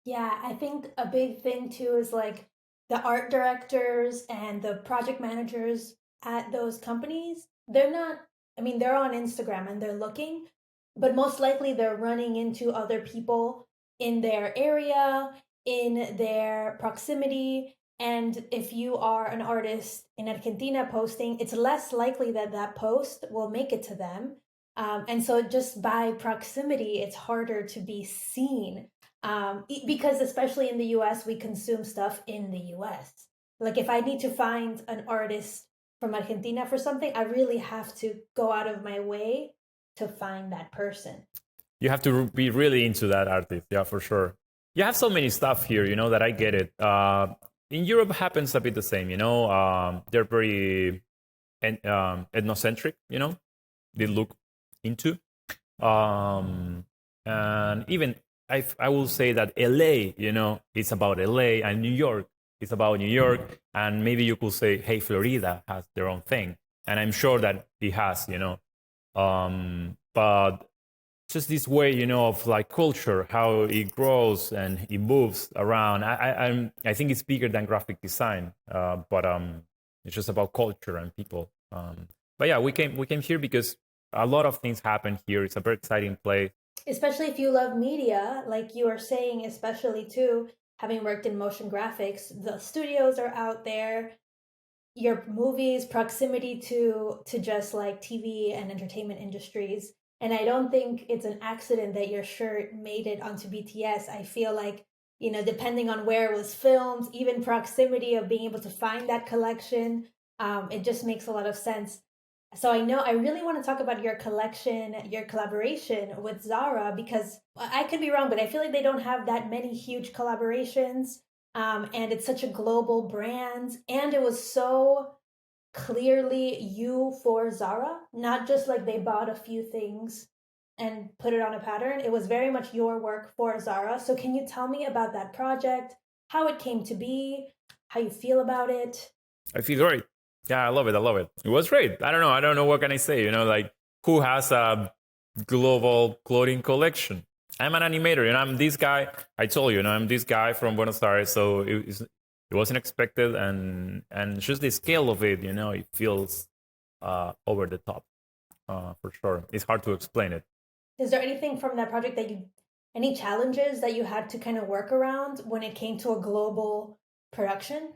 Yeah, I think a big thing too is like the art directors and the project managers at those companies, they're not, I mean, they're on Instagram and they're looking, but most likely they're running into other people in their area, in their proximity. And if you are an artist in Argentina posting, it's less likely that that post will make it to them. And so just by proximity, it's harder to be seen because especially in the US, we consume stuff in the US. Like if I need to find an artist from Argentina for something, I really have to go out of my way to find that person. You have to be really into that artist, yeah, for sure. You have so many stuff here, that I get it. In Europe, happens a bit the same, they're very ethnocentric, they look into. And even I will say that LA, it's about LA, and New York, it's about New York. And maybe you could say, hey, Florida has their own thing. And I'm sure that it has, but just this way, of like culture, how it grows and it moves around. I think it's bigger than graphic design, but it's just about culture and people. But yeah, we came here because a lot of things happen here. It's a very exciting place. Especially if you love media, like you are saying, especially too, having worked in motion graphics, the studios are out there. Your movies, proximity to just like TV and entertainment industries And I don't think it's an accident that your shirt made it onto BTS. I feel like, depending on where it was filmed, even proximity of being able to find that collection, it just makes a lot of sense. So I know I really want to talk about your collection, your collaboration with Zara, because I could be wrong, but I feel like they don't have that many huge collaborations. And it's such a global brand. And it was so clearly you for Zara, not just like they bought a few things and put it on a pattern. It was very much your work for Zara. So can you tell me about that project, how it came to be, how you feel about it? I feel great. Yeah, I love it. I love it. It was great. I don't know. I don't know what can I say. Like who has a global clothing collection? I'm an animator. I'm this guy. I told you, I'm this guy from Buenos Aires. So it wasn't expected, and just the scale of it, it feels over the top, for sure. It's hard to explain it. Is there anything from that project any challenges that you had to kind of work around when it came to a global production?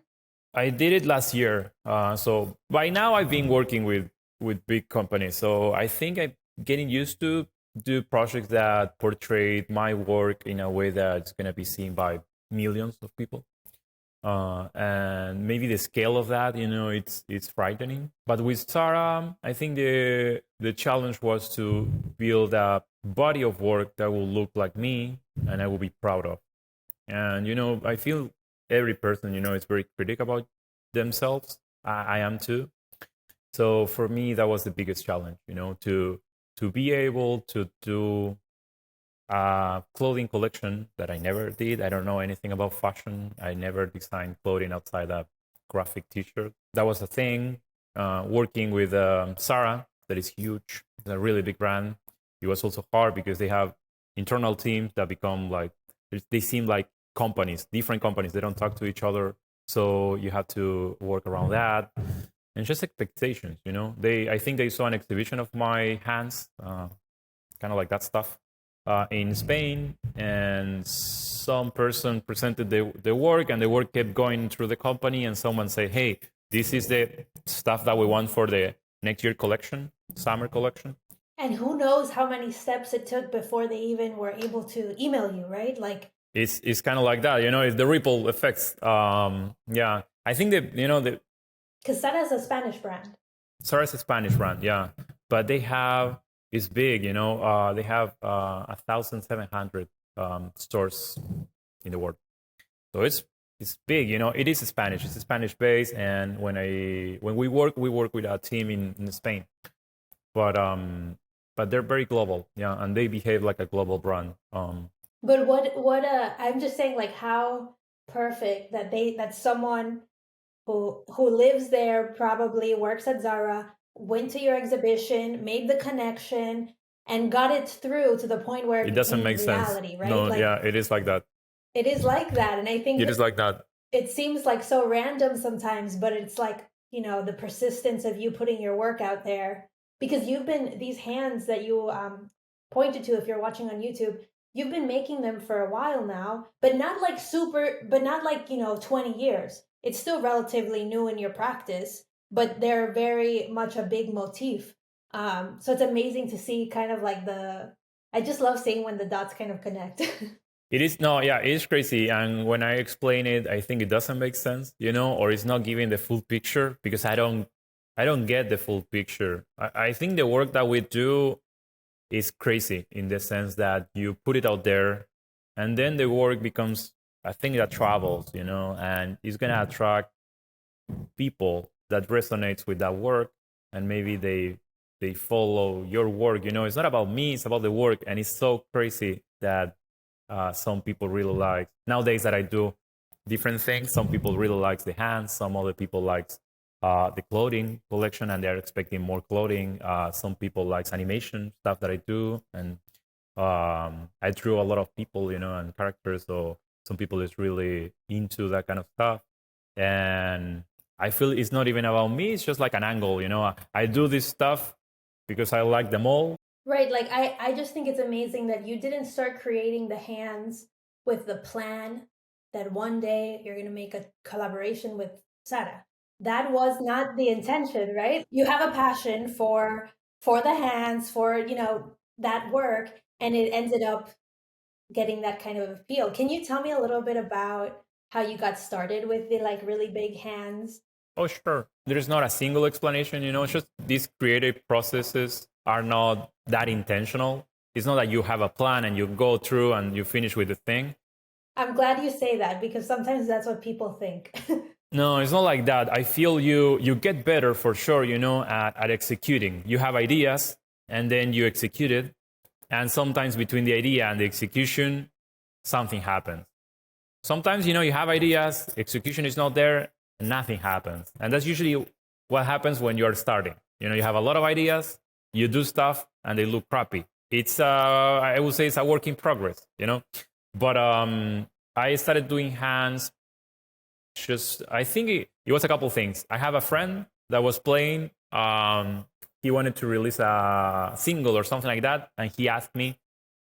I did it last year. So by now I've been working with big companies. So I think I'm getting used to do projects that portray my work in a way that's going to be seen by millions of people. And maybe the scale of that, it's frightening. But with Zara, I think the challenge was to build a body of work that will look like me and I will be proud of. And I feel every person, is very critical about themselves. I am too. So for me, that was the biggest challenge, to be able to do a clothing collection that I never did. I don't know anything about fashion. I never designed clothing outside a graphic T-shirt. That was a thing. Working with Zara, that is huge. It's a really big brand. It was also hard because they have internal teams that become like, they seem like companies, different companies. They don't talk to each other. So you have to work around that. And just expectations, I think they saw an exhibition of my hands, kind of like that stuff, in Spain, and some person presented the work, and the work kept going through the company, and someone said, hey, this is the stuff that we want for the next year collection, summer collection. And who knows how many steps it took before they even were able to email you, right? Like it's kind of like that, it's the ripple effects. Yeah, I think that because Zara is a Spanish brand. Zara is a Spanish brand, yeah, but it's big, they have 1,700 stores in the world. So it's big, it is Spanish. It's a Spanish base, and when we work with a team in Spain, but they're very global, yeah, and they behave like a global brand. But what I'm just saying, like how perfect that someone who lives there, probably works at Zara, went to your exhibition, made the connection, and got it through to the point where it doesn't make reality, sense, right? no, like, yeah, it is like that. It is like that, and I think it is like that. It seems like so random sometimes, but it's like, the persistence of you putting your work out there, because you've been these hands that you pointed to, if you're watching on YouTube, you've been making them for a while now, but not like 20 years. It's still relatively new in your practice, but they're very much a big motif. So it's amazing to see kind of like I just love seeing when the dots kind of connect. It is, no, yeah, it is crazy. And when I explain it, I think it doesn't make sense, or it's not giving the full picture, because I don't get the full picture. I think the work that we do is crazy in the sense that you put it out there, and then the work becomes a thing that travels, and it's going to attract people that resonates with that work, and maybe they follow your work. It's not about me, it's about the work. And it's so crazy that some people really like nowadays that I do different things. Some people really likes the hands, some other people likes the clothing collection, and they're expecting more clothing. Some people likes animation stuff that I do, and I drew a lot of people, and characters. So some people is really into that kind of stuff, and I feel it's not even about me. It's just like an angle, I do this stuff because I like them all. Right, like I just think it's amazing that you didn't start creating the hands with the plan that one day you're going to make a collaboration with Zara. That was not the intention, right? You have a passion for the hands, for, that work, and it ended up getting that kind of appeal. Can you tell me a little bit about how you got started with the like really big hands? Oh, sure. There's not a single explanation, it's just these creative processes are not that intentional. It's not that you have a plan and you go through and you finish with the thing. I'm glad you say that because sometimes that's what people think. No, it's not like that. I feel you get better for sure, at executing. You have ideas and then you execute it. And sometimes between the idea and the execution, something happens. Sometimes, you have ideas, execution is not there, and nothing happens. And that's usually what happens when you're starting. You have a lot of ideas, you do stuff, and they look crappy. It's, I would say it's a work in progress, But I started doing hands I think it was a couple things. I have a friend that was playing. He wanted to release a single or something like that, and he asked me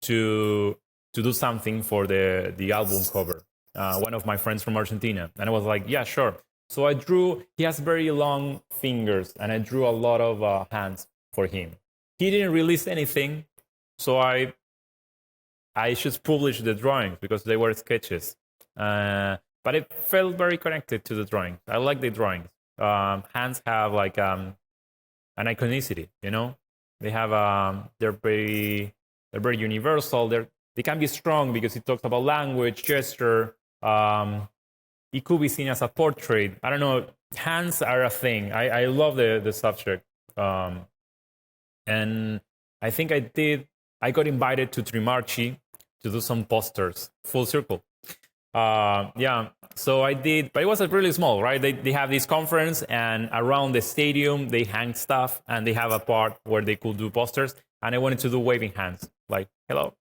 to do something for the album cover. One of my friends from Argentina, and I was like, yeah, sure. So I drew. He has very long fingers, and I drew a lot of hands for him. He didn't release anything, so I just published the drawings because they were sketches. But it felt very connected to the drawings. I like the drawings. Hands have like an iconicity, They have they're very universal. They can be strong because it talks about language, gesture. It could be seen as a portrait. I don't know. Hands are a thing. I love the subject. And I think I got invited to Trimarchi to do some posters, full circle. Yeah, so I did, but it was really small, right? They have this conference, and around the stadium they hang stuff, and they have a part where they could do posters, and I wanted to do waving hands, like hello.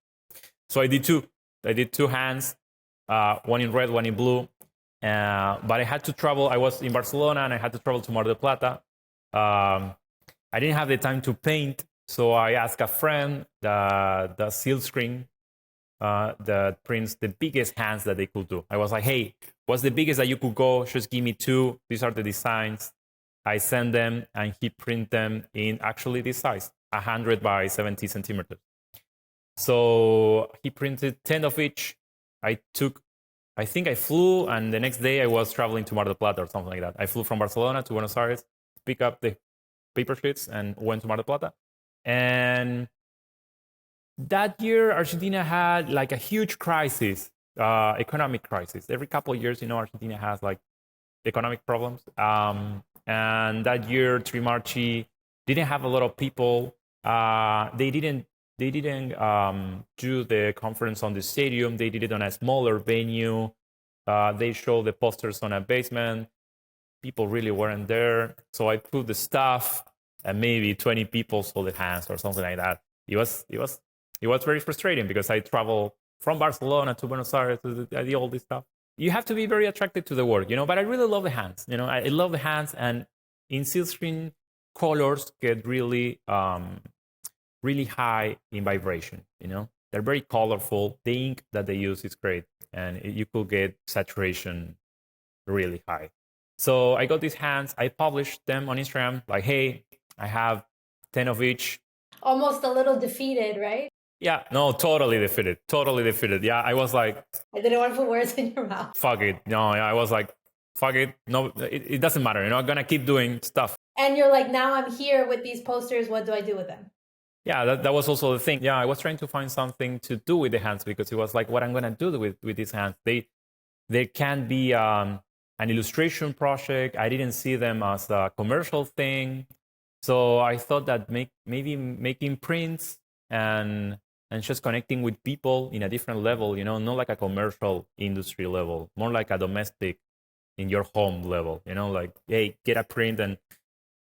So I did two hands, one in red, one in blue. But I had to travel. I was in Barcelona, and I had to travel to Mar del Plata. I didn't have the time to paint, so I asked a friend the seal screen that prints the biggest hands that they could do. I was like, hey, what's the biggest that you could go? Just give me two. These are the designs. I send them, and he print them in actually this size, 100 by 70 centimeters. So he printed 10 of each. I think I flew, and the next day I was traveling to Mar del Plata or something like that. I flew from Barcelona to Buenos Aires, pick up the paper sheets, and went to Mar del Plata. And that year, Argentina had like a huge crisis, economic crisis. Every couple of years, Argentina has like economic problems. And that year, Trimarchi didn't have a lot of people. They didn't do the conference on the stadium. They did it on a smaller venue. They showed the posters on a basement. People really weren't there. So I put the stuff, and maybe 20 people saw the hands or something like that. It was very frustrating because I traveled from Barcelona to Buenos Aires to do all this stuff. You have to be very attracted to the work, but I really love the hands. I love the hands, and in silkscreen, colors get really, really high in vibration. They're very colorful. The ink that they use is great, and you could get saturation really high. So I got these hands. I published them on Instagram, like, hey, I have 10 of each. Almost a little defeated, right? Yeah, no, totally defeated. Yeah, I was like, I didn't want to put words in your mouth. Fuck it. No, I was like, fuck it. No, it doesn't matter. I'm gonna keep doing stuff. And you're like, now I'm here with these posters. What do I do with them? Yeah, that was also the thing. Yeah, I was trying to find something to do with the hands because it was like, what I'm gonna do with these hands. They can be an illustration project. I didn't see them as a commercial thing. So I thought that maybe making prints and just connecting with people in a different level, not like a commercial industry level, more like a domestic in your home level, like, hey, get a print. And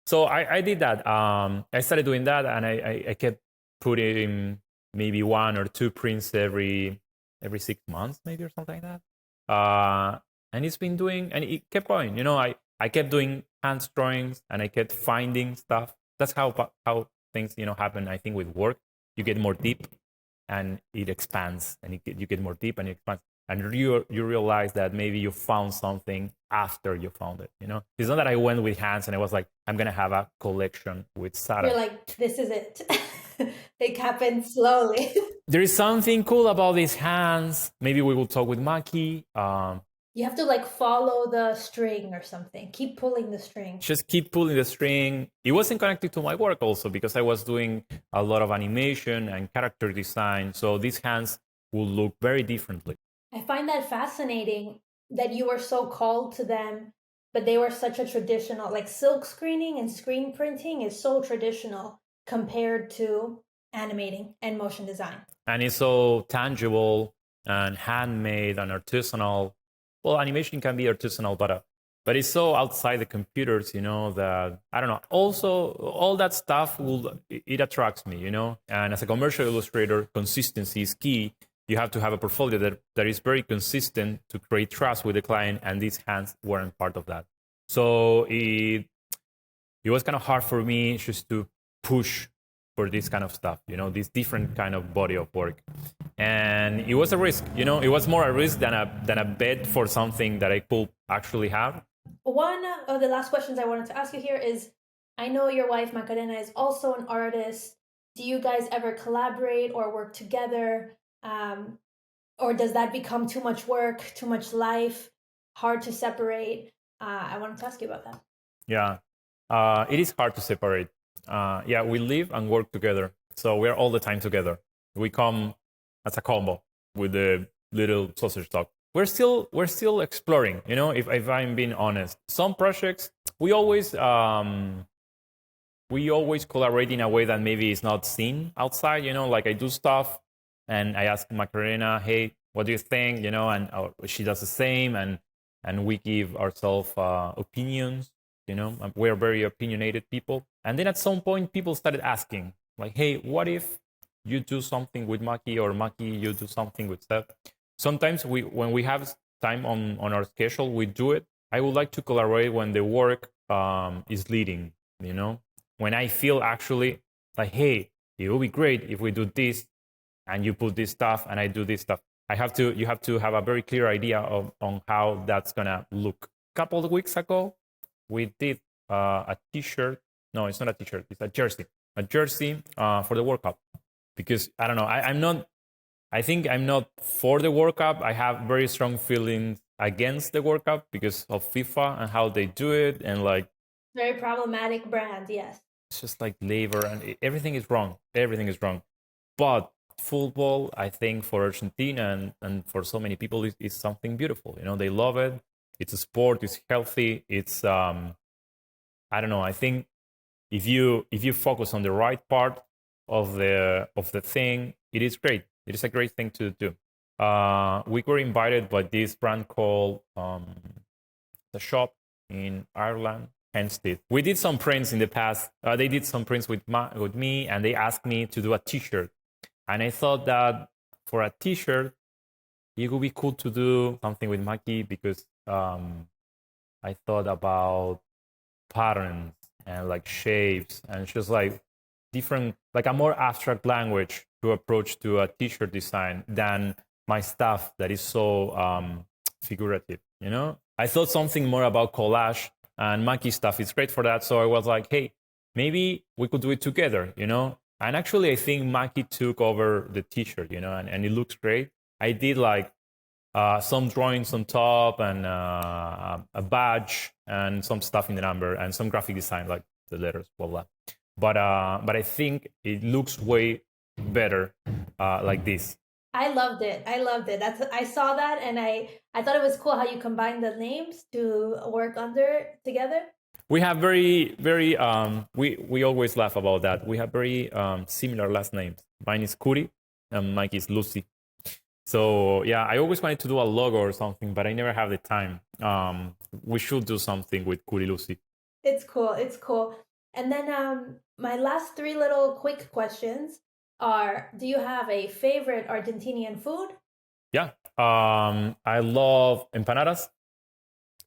so I did that. I started doing that, and I kept putting maybe one or two prints every 6 months, maybe, or something like that. And it's been doing, and it kept going. I kept doing hand drawings, and I kept finding stuff. That's how things, happen. I think with work, you get more deep, and it expands, and you get more deep, and it expands, and you realize that maybe you found something after you found it. It's not that I went with hands and I was like, I'm gonna have a collection with Zara. You're like, this is it. It happens slowly. There is something cool about these hands. Maybe we will talk with Maki. You have to like follow the string or something. Keep pulling the string. Just keep pulling the string. It wasn't connected to my work also because I was doing a lot of animation and character design. So these hands will look very differently. I find that fascinating that you were so called to them, but they were such a traditional, like silk screening and screen printing is so traditional compared to animating and motion design. And it's so tangible and handmade and artisanal. Well, animation can be artisanal, but it's so outside the computers, that I don't know. Also, all that stuff it attracts me, And as a commercial illustrator, consistency is key. You have to have a portfolio that is very consistent to create trust with the client, and these hands weren't part of that. So it was kind of hard for me just to push for this kind of stuff, this different kind of body of work. And it was a risk, it was more a risk than a bet for something that I could actually have. One of the last questions I wanted to ask you here is, I know your wife Macarena is also an artist. Do you guys ever collaborate or work together? Or does that become too much work, too much life, hard to separate? I wanted to ask you about that. Yeah, it is hard to separate. We live and work together. So we're all the time together. We come as a combo with the little sausage dog. We're still exploring, if I'm being honest. Some projects, we always collaborate in a way that maybe is not seen outside, like I do stuff and I ask Macarena, hey, what do you think? And she does the same, and we give ourselves opinions. We're very opinionated people. And then at some point, people started asking, like, hey, what if you do something with Maki, or Maki, you do something with Seth? Sometimes when we have time on our schedule, we do it. I would like to collaborate when the work is leading, when I feel actually like, hey, it would be great if we do this and you put this stuff and I do this stuff. You have to have a very clear idea on how that's gonna look. A couple of weeks ago, we did a t-shirt. No, it's not a t-shirt. It's a jersey. A jersey for the World Cup. Because I don't know. I think I'm not for the World Cup. I have very strong feelings against the World Cup because of FIFA and how they do it, and like very problematic brand. Yes. It's just like labor and everything is wrong. Everything is wrong. But football, I think for Argentina and for so many people is something beautiful. They love it. It's a sport. It's healthy. It's I don't know. I think if you focus on the right part of the thing, it is great. It is a great thing to do. We were invited by this brand called the shop in Ireland, Hampstead. We did some prints in the past. They did some prints with me, and they asked me to do a T-shirt. And I thought that for a T-shirt, it would be cool to do something with Maki because I thought about patterns and like shapes and just like different, like a more abstract language to approach to a T-shirt design than my stuff that is so figurative. I thought something more about collage, and Maki stuff is great for that. So I was like, hey, maybe we could do it together, And actually, I think Maki took over the T-shirt, and it looks great. I did like some drawings on top and a badge and some stuff in the number and some graphic design, like the letters, blah, blah. But I think it looks way better like this. I loved it. I saw that, and I thought it was cool how you combined the names to work together. We have very, very, we always laugh about that. We have very similar last names. Mine is Curi and Mike is Lucy. So yeah, I always wanted to do a logo or something, but I never have the time. We should do something with Curi Lucy. It's cool. And then my last 3 little quick questions are, do you have a favorite Argentinian food? Yeah, I love empanadas.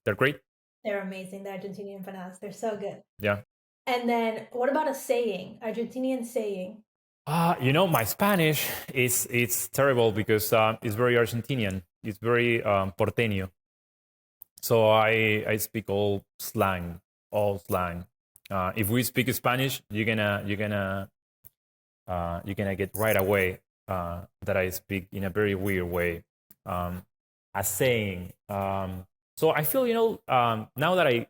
They're great. They're amazing, the Argentinian empanadas. They're so good. Yeah. And then what about a saying, Argentinian saying? My Spanish it's terrible because it's very Argentinian. It's very porteño. So I speak all slang. If we speak Spanish, you're gonna you're gonna get right away that I speak in a very weird way, a saying. So I feel, now that I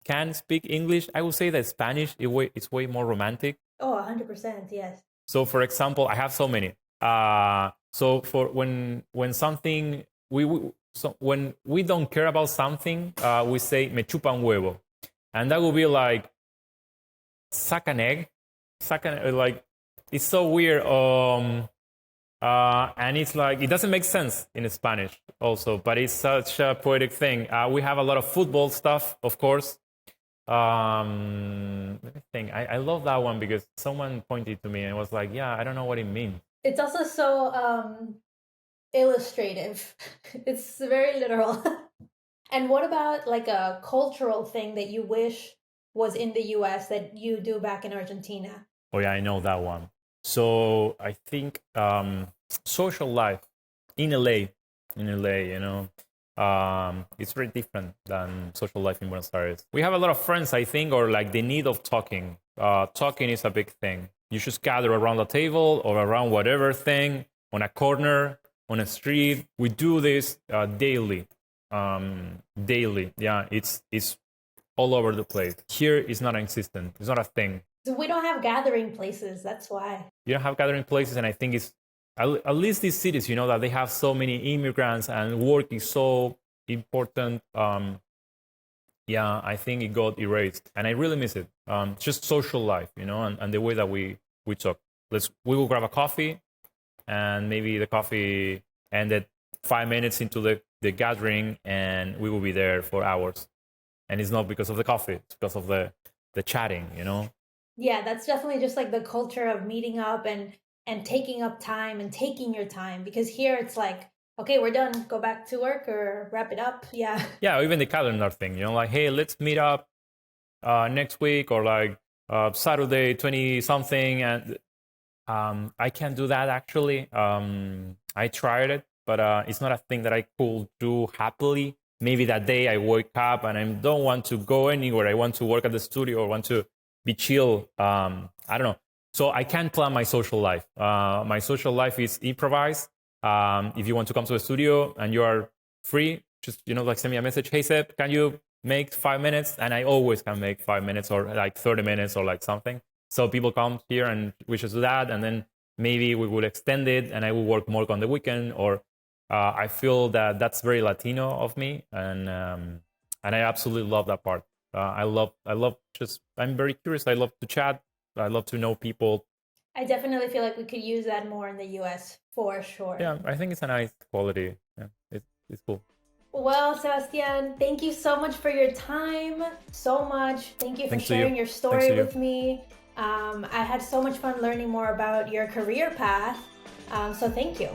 can speak English, I would say that Spanish it's way more romantic. Oh, 100%, yes. So, for example, I have so many. So for when something when we don't care about something, we say me chupa un huevo, and that would be like suck an egg, like it's so weird. And it's like it doesn't make sense in Spanish also, but it's such a poetic thing. We have a lot of football stuff, of course. Let me think. I love that one because someone pointed to me and was like, yeah, I don't know what it means. It's also so illustrative. It's very literal. And what about like a cultural thing that you wish was in the US that you do back in Argentina? Oh yeah, I know that one. So I think social life in LA, it's very different than social life in Buenos Aires. We have a lot of friends, I think, or like the need of talking. Talking is a big thing. You just gather around a table or around whatever thing on a corner, on a street. We do this daily. Daily. Yeah, it's all over the place. Here it's not existent. It's not a thing. So we don't have gathering places. That's why. You don't have gathering places, and I think it's at least these cities, that they have so many immigrants and work is so important. Yeah, I think it got erased, and I really miss it. Just social life, and the way that we talk. We will grab a coffee, and maybe the coffee ended 5 minutes into the gathering, and we will be there for hours. And it's not because of the coffee; it's because of the chatting, Yeah, that's definitely just like the culture of meeting up and taking up time and taking your time, because here it's like, okay, we're done, go back to work or wrap it up. Yeah. Yeah, even the calendar thing, like, hey, let's meet up next week, or like Saturday 20 something, and I can't do that actually. I tried it, but it's not a thing that I could do happily. Maybe that day I wake up and I don't want to go anywhere. I want to work at the studio or want to be chill. I don't know. So I can't plan my social life. My social life is improvised. If you want to come to the studio and you are free, just, like send me a message. Hey, Seb, can you make 5 minutes? And I always can make 5 minutes or like 30 minutes or like something. So people come here and we should do that. And then maybe we will extend it and I will work more on the weekend. Or I feel that that's very Latino of me. And I absolutely love that part. I love I'm very curious. I love to chat. I love to know people. I definitely feel like we could use that more in the US for sure. Yeah, I think it's a nice quality. Yeah, it's cool. Well, Sebastian, thank you so much for your time. So much. Thank you for sharing your story with me. I had so much fun learning more about your career path. So thank you.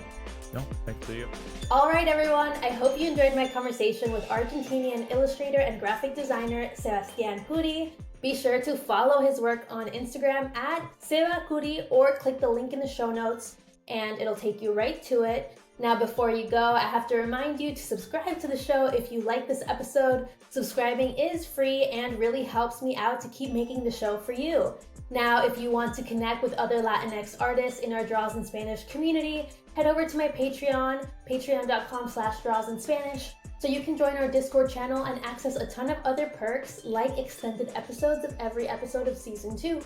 No, thanks to you. All right, everyone. I hope you enjoyed my conversation with Argentinian illustrator and graphic designer Sebastian Curi. Be sure to follow his work on Instagram at Seba Curi, or click the link in the show notes and it'll take you right to it. Now, before you go, I have to remind you to subscribe to the show if you like this episode. Subscribing is free and really helps me out to keep making the show for you. Now, if you want to connect with other Latinx artists in our Draws in Spanish community, head over to my Patreon, patreon.com/drawsinspanish, so you can join our Discord channel and access a ton of other perks like extended episodes of every episode of Season 2.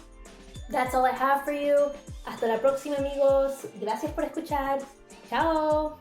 That's all I have for you. Hasta la próxima, amigos. Gracias por escuchar. Ciao.